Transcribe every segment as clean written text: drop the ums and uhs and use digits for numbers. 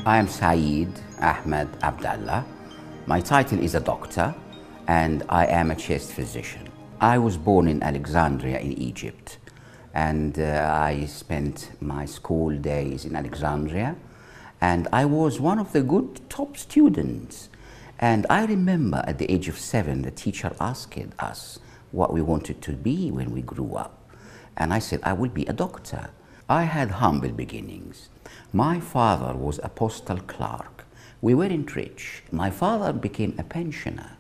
I am Saeed Ahmed Abdallah. My title is a doctor and I am a chest physician. I was born in Alexandria in Egypt, and I spent my school days in Alexandria, and I was one of the good top students. And I remember at the age of 7, the teacher asked us what we wanted to be when we grew up. And I said, I will be a doctor. I had humble beginnings. My father was a postal clerk. We weren't rich. My father became a pensioner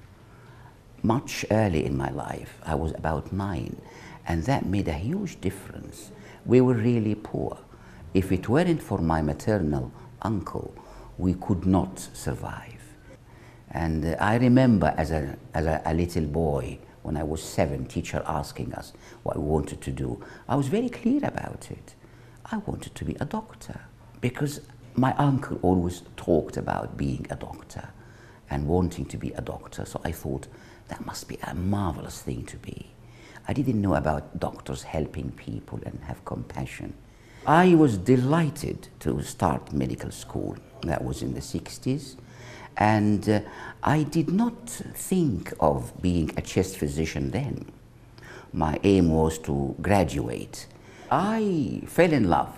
much early in my life. I was about 9, and that made a huge difference. We were really poor. If it weren't for my maternal uncle, we could not survive. And I remember as a little boy, when I was 7, teacher asking us what we wanted to do. I was very clear about it. I wanted to be a doctor because my uncle always talked about being a doctor and wanting to be a doctor. So I thought that must be a marvelous thing to be. I didn't know about doctors helping people and have compassion. I was delighted to start medical school. That was in the 60s. And I did not think of being a chest physician then. My aim was to graduate. I fell in love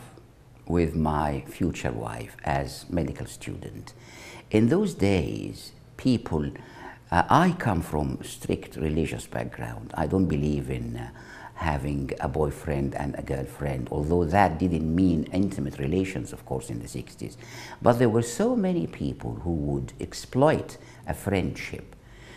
with my future wife as medical student. In those days, people, I come from strict religious background. I don't believe in having a boyfriend and a girlfriend, although that didn't mean intimate relations, of course, in the 60s. But there were so many people who would exploit a friendship.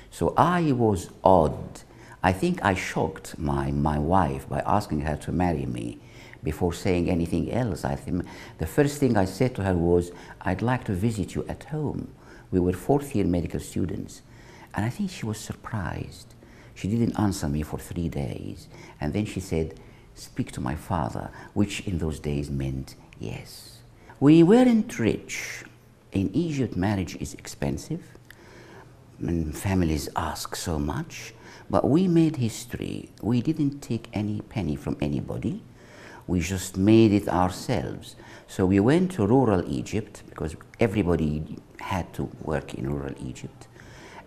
So I was odd. I think I shocked my wife by asking her to marry me before saying anything else. I think the first thing I said to her was, I'd like to visit you at home. We were 4th-year medical students. And I think she was surprised. She didn't answer me for 3 days. And then she said, speak to my father, which in those days meant yes. We weren't rich. In Egypt, marriage is expensive. And families ask so much. But we made history. We didn't take any penny from anybody. We just made it ourselves. So we went to rural Egypt because everybody had to work in rural Egypt.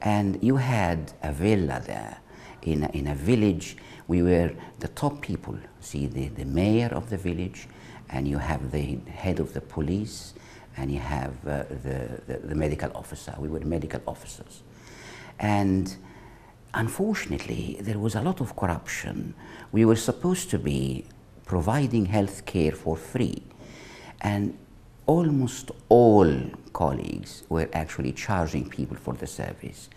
And you had a villa there. In a village, we were the top people. See, the mayor of the village, and you have the head of the police, and you have the medical officer. We were medical officers. And unfortunately, there was a lot of corruption. We were supposed to be providing health care for free. And almost all colleagues were actually charging people for the service.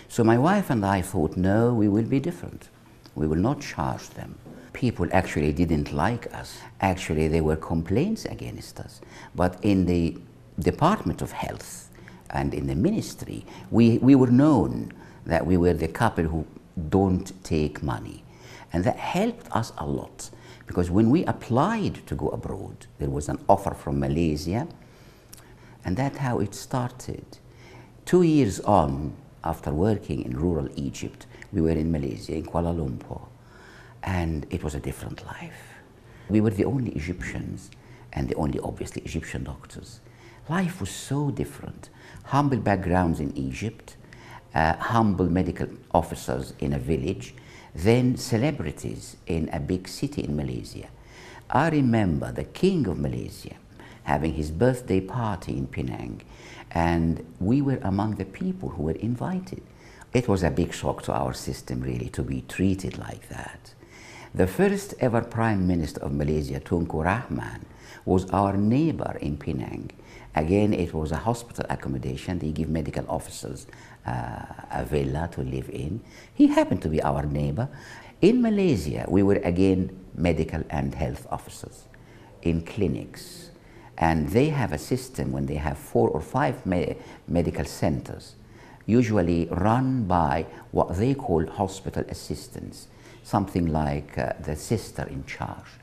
So my wife and I thought, no, we will be different. We will not charge them. People actually didn't like us. Actually, there were complaints against us. But in the Department of Health and in the ministry, we were known that we were the couple who don't take money. And that helped us a lot. Because when we applied to go abroad, there was an offer from Malaysia, and that's how it started. 2 years on, after working in rural Egypt, we were in Malaysia, in Kuala Lumpur, and it was a different life. We were the only Egyptians and the only, obviously, Egyptian doctors. Life was so different. Humble backgrounds in Egypt, humble medical officers in a village, then celebrities in a big city in Malaysia. I remember the king of Malaysia having his birthday party in Penang, and we were among the people who were invited. It was a big shock to our system, really, to be treated like that. The first ever Prime Minister of Malaysia, Tunku Rahman, was our neighbor in Penang. Again, it was a hospital accommodation. They give medical officers a villa to live in. He happened to be our neighbor. In Malaysia, we were again medical and health officers in clinics. And they have a system when they have 4 or 5 medical centers, usually run by what they call hospital assistants, something like the sister in charge.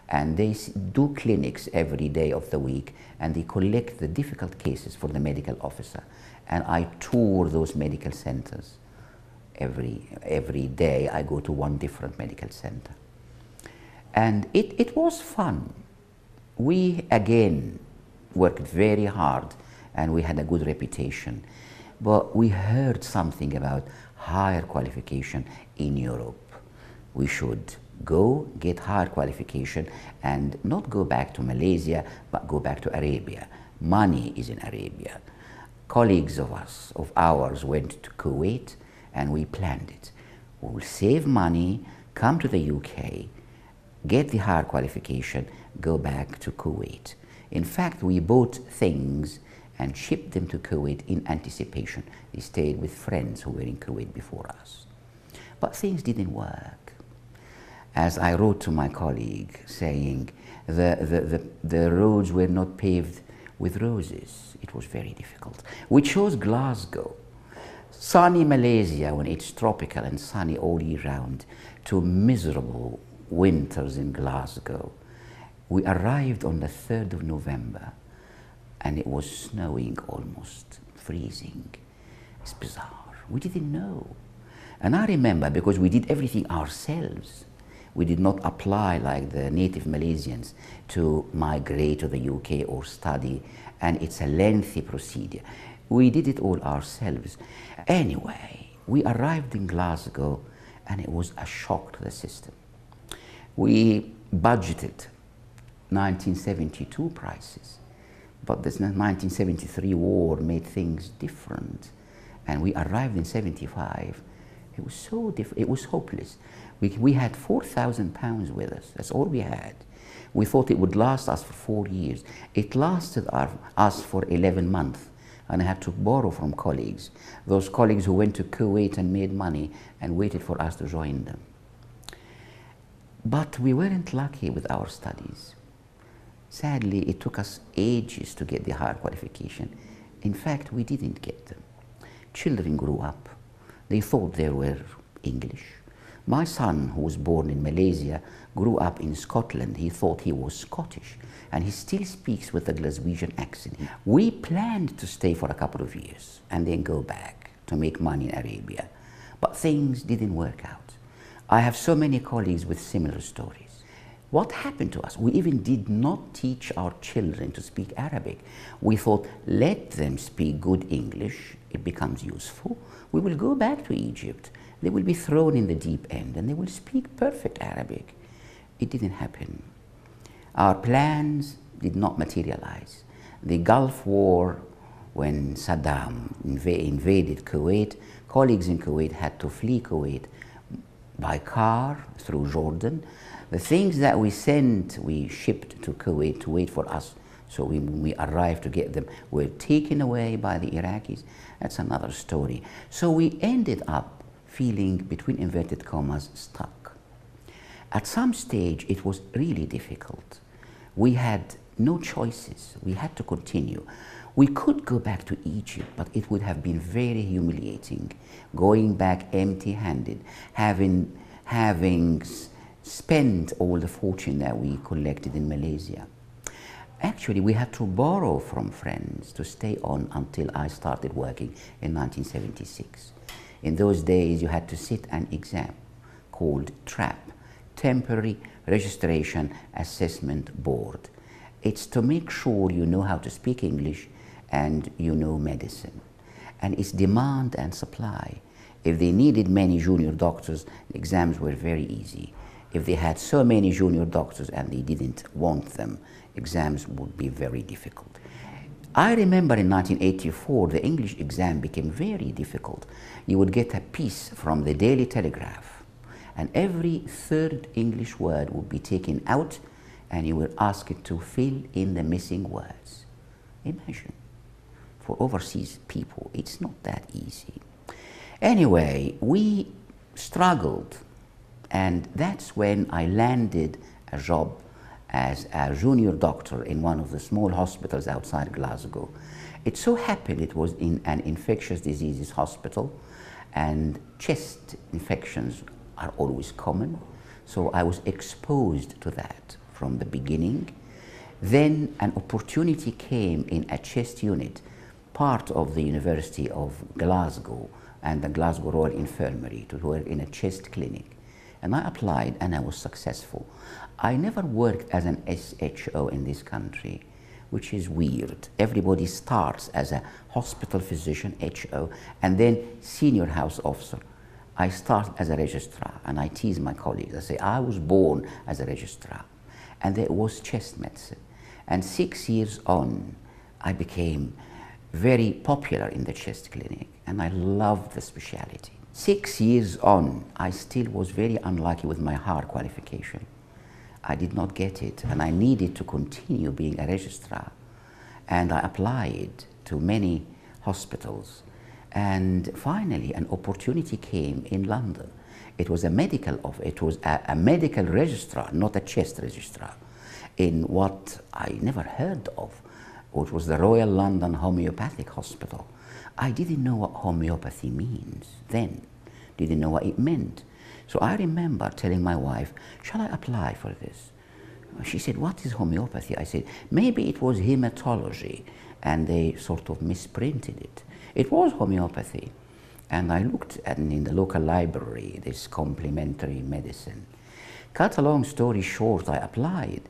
And they do clinics every day of the week, and they collect the difficult cases for the medical officer. And I tour those medical centers. Every day I go to one different medical center. And it was fun. We again worked very hard and we had a good reputation. But we heard something about higher qualification in Europe. We should go get higher qualification and not go back to Malaysia, but go back to Arabia. Money is in Arabia. Colleagues of ours went to Kuwait and we planned it. We will save money, come to the UK, get the higher qualification, go back to Kuwait. In fact, we bought things and shipped them to Kuwait in anticipation. They stayed with friends who were in Kuwait before us. But things didn't work. As I wrote to my colleague saying, the roads were not paved with roses. It was very difficult. We chose Glasgow, sunny Malaysia when it's tropical and sunny all year round, to miserable winters in Glasgow. We arrived on the 3rd of November and it was snowing, almost freezing. It's bizarre. We didn't know. And I remember, because we did everything ourselves, we did not apply like the native Malaysians to migrate to the UK or study, and it's a lengthy procedure. We did it all ourselves. Anyway, we arrived in Glasgow and it was a shock to the system. We budgeted 1972 prices, but this 1973 war made things different, and we arrived in 75. It was so different. It was hopeless. We had £4,000 with us. That's all we had. We thought it would last us for 4 years. It lasted us for 11 months, and I had to borrow from colleagues. Those colleagues who went to Kuwait and made money and waited for us to join them. But we weren't lucky with our studies. Sadly, it took us ages to get the higher qualification. In fact, we didn't get them. Children grew up. They thought they were English. My son, who was born in Malaysia, grew up in Scotland. He thought he was Scottish, and he still speaks with a Glaswegian accent. We planned to stay for a couple of years and then go back to make money in Arabia, but things didn't work out. I have so many colleagues with similar stories. What happened to us? We even did not teach our children to speak Arabic. We thought, let them speak good English, it becomes useful. We will go back to Egypt. They will be thrown in the deep end and they will speak perfect Arabic. It didn't happen. Our plans did not materialize. The Gulf War, when Saddam invaded Kuwait, colleagues in Kuwait had to flee Kuwait by car through Jordan. The things that we sent, we shipped to Kuwait to wait for us. So when we arrived to get them, were taken away by the Iraqis. That's another story. So we ended up feeling, between inverted commas, stuck. At some stage, it was really difficult. We had no choices. We had to continue. We could go back to Egypt, but it would have been very humiliating, going back empty-handed, having spent all the fortune that we collected in Malaysia. Actually, we had to borrow from friends to stay on until I started working in 1976. In those days, you had to sit an exam called TRAP, Temporary Registration Assessment Board. It's to make sure you know how to speak English and you know medicine. And it's demand and supply. If they needed many junior doctors, the exams were very easy. If they had so many junior doctors and they didn't want them, exams would be very difficult. I remember in 1984, the English exam became very difficult. You would get a piece from the Daily Telegraph, and every third English word would be taken out, and you were asked to fill in the missing words. Imagine, for overseas people, it's not that easy. Anyway, we struggled, and that's when I landed a job as a junior doctor in one of the small hospitals outside Glasgow. It so happened it was in an infectious diseases hospital, and chest infections are always common, so I was exposed to that from the beginning. Then an opportunity came in a chest unit, part of the University of Glasgow and the Glasgow Royal Infirmary, to work in a chest clinic. And I applied and I was successful. I never worked as an SHO in this country. which is weird. Everybody starts as a hospital physician, HO, and then senior house officer. I start as a registrar, and I tease my colleagues. I say, I was born as a registrar, and there was chest medicine. And 6 years on, I became very popular in the chest clinic, and I loved the specialty. 6 years on, I still was very unlucky with my heart qualification. I did not get it, and I needed to continue being a registrar. And I applied to many hospitals, and finally an opportunity came in London. It was a medical registrar, not a chest registrar, in what I never heard of, which was the Royal London Homeopathic Hospital. I didn't know what homeopathy means then, didn't know what it meant. So I remember telling my wife, shall I apply for this? She said, what is homeopathy? I said, maybe it was hematology, and they sort of misprinted it. It was homeopathy. And I looked in the local library, this complementary medicine. Cut a long story short, I applied,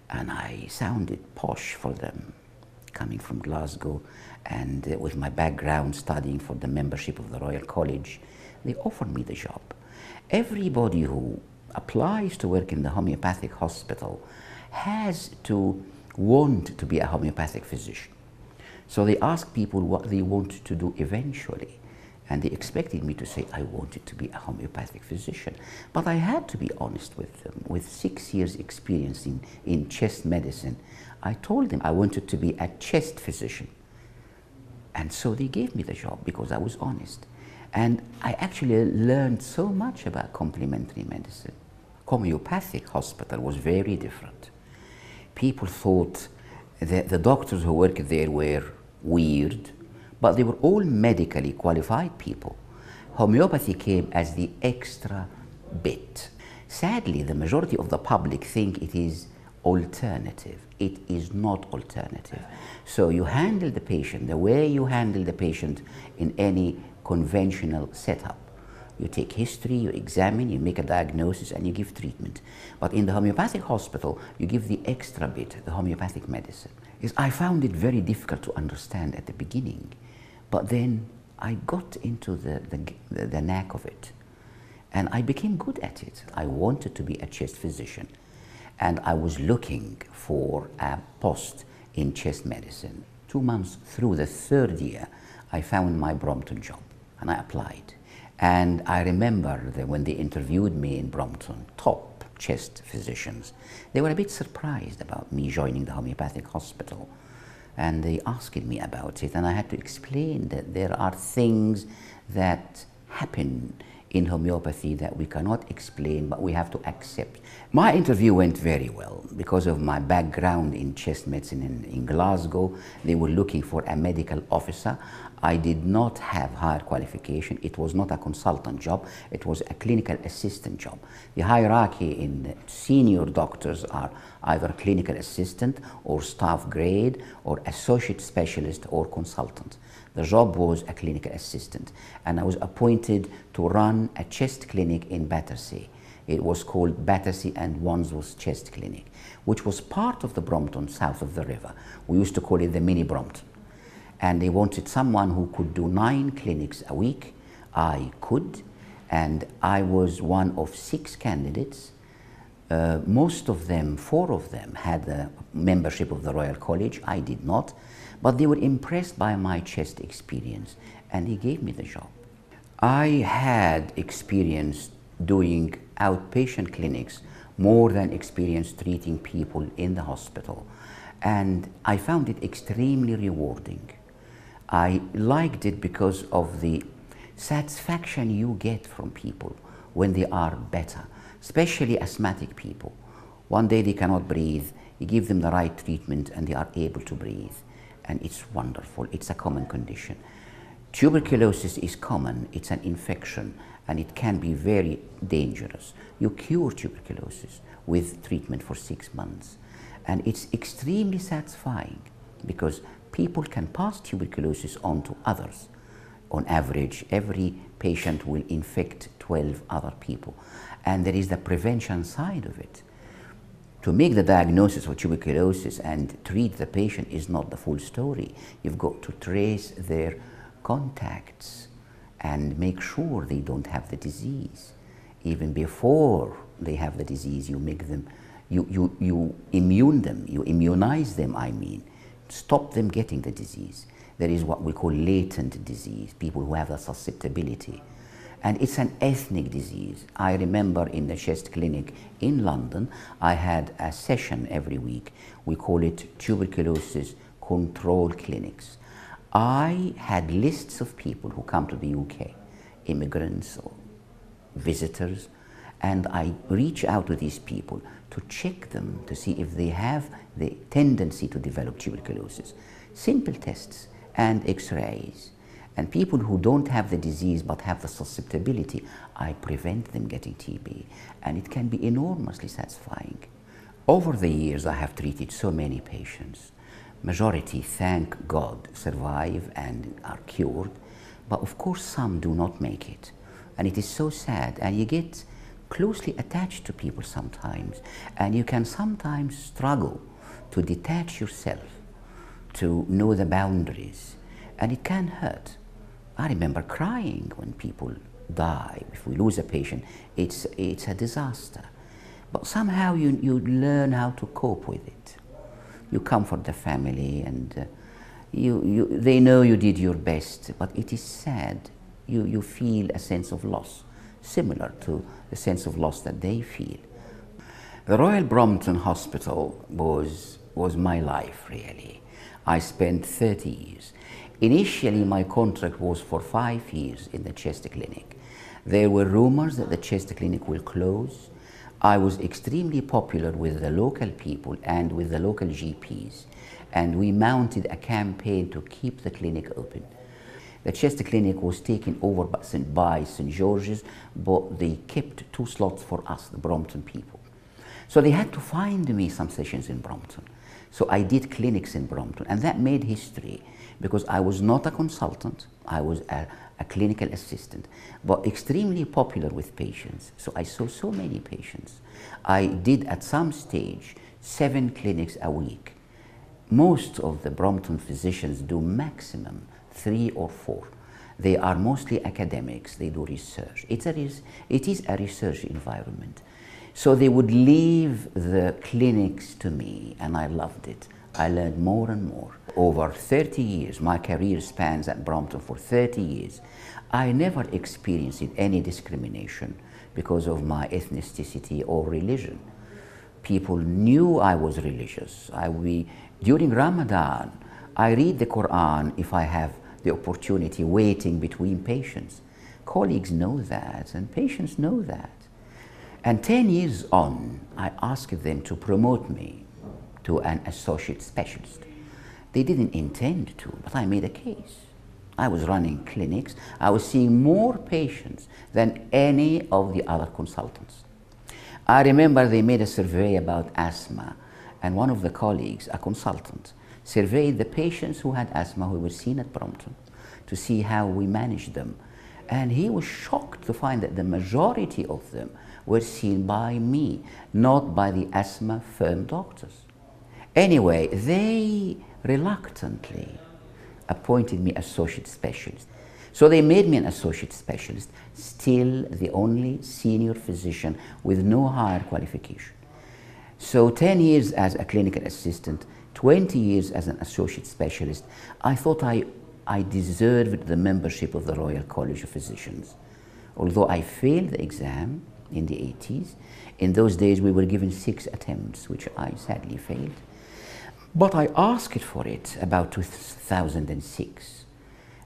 and I sounded posh for them, coming from Glasgow, and with my background studying for the membership of the Royal College. They offered me the job. Everybody who applies to work in the homeopathic hospital has to want to be a homeopathic physician. So they ask people what they want to do eventually. And they expected me to say I wanted to be a homeopathic physician. But I had to be honest with them. With 6 years experience in chest medicine, I told them I wanted to be a chest physician. And so they gave me the job because I was honest. And I actually learned so much about complementary medicine. Homeopathic hospital was very different. People thought that the doctors who worked there were weird, but they were all medically qualified people. Homeopathy came as the extra bit. Sadly, the majority of the public think it is alternative. It is not alternative. So you handle the patient the way you handle the patient in any conventional setup. You take history, you examine, you make a diagnosis, and you give treatment. But in the homeopathic hospital, you give the extra bit, the homeopathic medicine. I found it very difficult to understand at the beginning, but then I got into the knack of it, and I became good at it. I wanted to be a chest physician, and I was looking for a post in chest medicine. 2 months through the third year, I found my Brompton job, and I applied. And I remember that when they interviewed me in Brompton, top chest physicians, they were a bit surprised about me joining the homeopathic hospital. And they asked me about it, and I had to explain that there are things that happen in homeopathy that we cannot explain, but we have to accept. My interview went very well because of my background in chest medicine in Glasgow. They were looking for a medical officer. I did not have higher qualification. It was not a consultant job. It was a clinical assistant job. The hierarchy in senior doctors are either clinical assistant or staff grade or associate specialist or consultant. The job was a clinical assistant, and I was appointed to run a chest clinic in Battersea. It was called Battersea and Wandsworth Chest Clinic, which was part of the Brompton south of the river. We used to call it the mini Brompton. And they wanted someone who could do 9 clinics a week. I could, and I was one of 6 candidates. Most of them, 4 of them, had the membership of the Royal College. I did not, but they were impressed by my chest experience, and they gave me the job. I had experience doing outpatient clinics more than experience treating people in the hospital, and I found it extremely rewarding. I liked it because of the satisfaction you get from people when they are better, especially asthmatic people. One day they cannot breathe, you give them the right treatment and they are able to breathe. And it's wonderful, it's a common condition. Tuberculosis is common, it's an infection, and it can be very dangerous. You cure tuberculosis with treatment for 6 months. And it's extremely satisfying because people can pass tuberculosis on to others. On average, every patient will infect 12 other people. And there is the prevention side of it. To make the diagnosis of tuberculosis and treat the patient is not the full story. You've got to trace their contacts and make sure they don't have the disease. Even before they have the disease, you make them, you immune them, you immunize them, I mean. Stop them getting the disease. There is what we call latent disease, people who have a susceptibility. And it's an ethnic disease. I remember in the chest clinic in London, I had a session every week. We call it tuberculosis control clinics. I had lists of people who come to the UK, immigrants or visitors, and I reach out to these people to check them to see if they have the tendency to develop tuberculosis. Simple tests and X-rays. And people who don't have the disease but have the susceptibility, I prevent them getting TB. And it can be enormously satisfying. Over the years, I have treated so many patients. Majority, thank God, survive and are cured. But of course, some do not make it. And it is so sad. And you get closely attached to people sometimes. And you can sometimes struggle to detach yourself, to know the boundaries. And it can hurt. I remember crying when people die. If we lose a patient, it's a disaster. But somehow you learn how to cope with it. You comfort the family and they know you did your best, but it is sad. You feel a sense of loss, similar to the sense of loss that they feel. The Royal Brompton Hospital was my life, really. I spent 30 years. Initially, my contract was for 5 years in the chest clinic. There were rumors that the chest clinic will close. I was extremely popular with the local people and with the local GPs, and we mounted a campaign to keep the clinic open. The chest clinic was taken over by St. George's, but they kept 2 slots for us, the Brompton people. So they had to find me some sessions in Brompton. So I did clinics in Brompton, and that made history because I was not a consultant, I was a clinical assistant, but extremely popular with patients. So I saw so many patients. I did at some stage 7 clinics a week. Most of the Brompton physicians do maximum 3 or 4. They are mostly academics, they do research. It is a research environment. So they would leave the clinics to me, and I loved it. I learned more and more. Over 30 years, my career spans at Brompton for 30 years. I never experienced any discrimination because of my ethnicity or religion. People knew I was religious. During Ramadan, I read the Quran if I have the opportunity waiting between patients. Colleagues know that, and patients know that. And 10 years on, I asked them to promote me to an associate specialist. They didn't intend to, but I made a case. I was running clinics. I was seeing more patients than any of the other consultants. I remember they made a survey about asthma, and one of the colleagues, a consultant, surveyed the patients who had asthma who were seen at Brompton to see how we managed them. And he was shocked to find that the majority of them were seen by me, not by the asthma firm doctors. Anyway, they reluctantly appointed me associate specialist. So they made me an associate specialist, still the only senior physician with no higher qualification. So 10 years as a clinical assistant, 20 years as an associate specialist, I thought I deserved the membership of the Royal College of Physicians. Although I failed the exam in the 80s, in those days we were given 6 attempts, which I sadly failed. But I asked for it about 2006.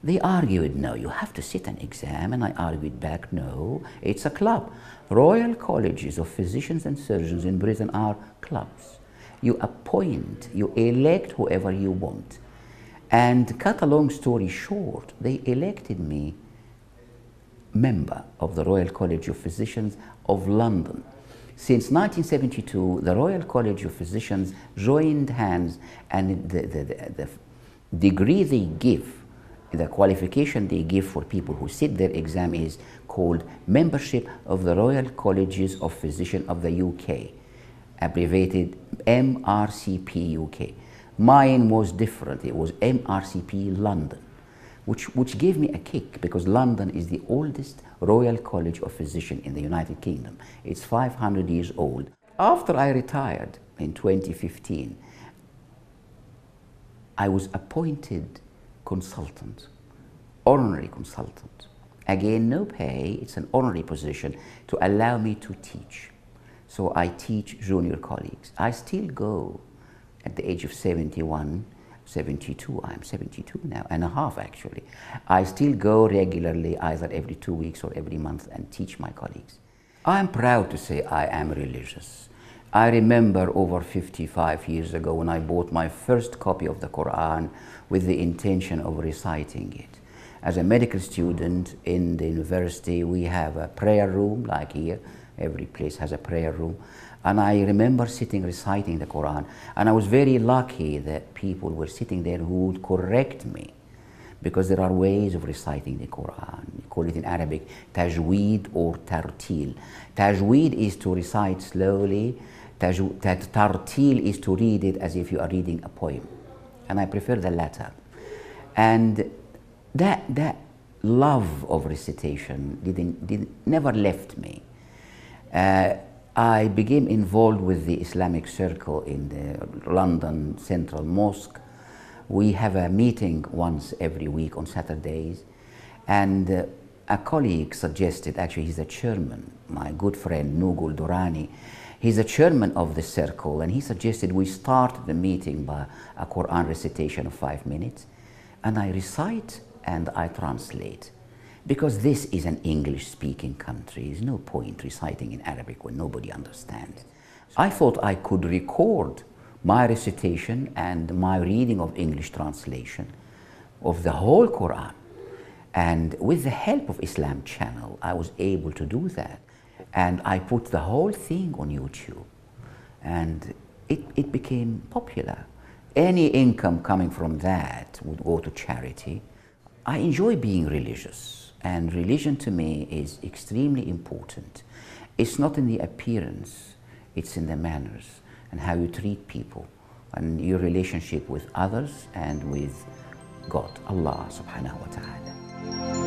They argued, no, you have to sit an exam, and I argued back, no, it's a club. Royal Colleges of Physicians and Surgeons in Britain are clubs. You appoint, you elect whoever you want. And cut a long story short, they elected me member of the Royal College of Physicians of London. Since 1972, the Royal College of Physicians joined hands, and the degree they give, the qualification they give for people who sit their exam is called Membership of the Royal Colleges of Physicians of the UK. abbreviated MRCP UK. Mine was different. It was MRCP London, which gave me a kick because London is the oldest Royal College of Physicians in the United Kingdom. It's 500 years old. After I retired in 2015, I was appointed consultant, honorary consultant. Again, no pay, it's an honorary position to allow me to teach. So I teach junior colleagues. I still go at the age of 71, 72, I'm 72 now, and a half actually. I still go regularly, either every 2 weeks or every month, and teach my colleagues. I'm proud to say I am religious. I remember over 55 years ago when I bought my first copy of the Quran with the intention of reciting it. As a medical student in the university, we have a prayer room like here. Every place has a prayer room. And I remember sitting reciting the Quran. And I was very lucky that people were sitting there who would correct me, because there are ways of reciting the Quran. You call it in Arabic tajweed or tartil. Tajweed is to recite slowly. Tartil is to read it as if you are reading a poem. And I prefer the latter. And that love of recitation never left me. I became involved with the Islamic Circle in the London Central Mosque. We have a meeting once every week on Saturdays, and a colleague suggested, actually he's a chairman, my good friend Nugul Durrani, he's a chairman of the circle, and he suggested we start the meeting by a Quran recitation of 5 minutes, and I recite and I translate. Because this is an English-speaking country, there's no point reciting in Arabic when nobody understands. I thought I could record my recitation and my reading of English translation of the whole Quran. And with the help of Islam Channel, I was able to do that. And I put the whole thing on YouTube. And it became popular. Any income coming from that would go to charity. I enjoy being religious. And religion to me is extremely important. It's not in the appearance, it's in the manners and how you treat people and your relationship with others and with God, Allah subhanahu wa ta'ala.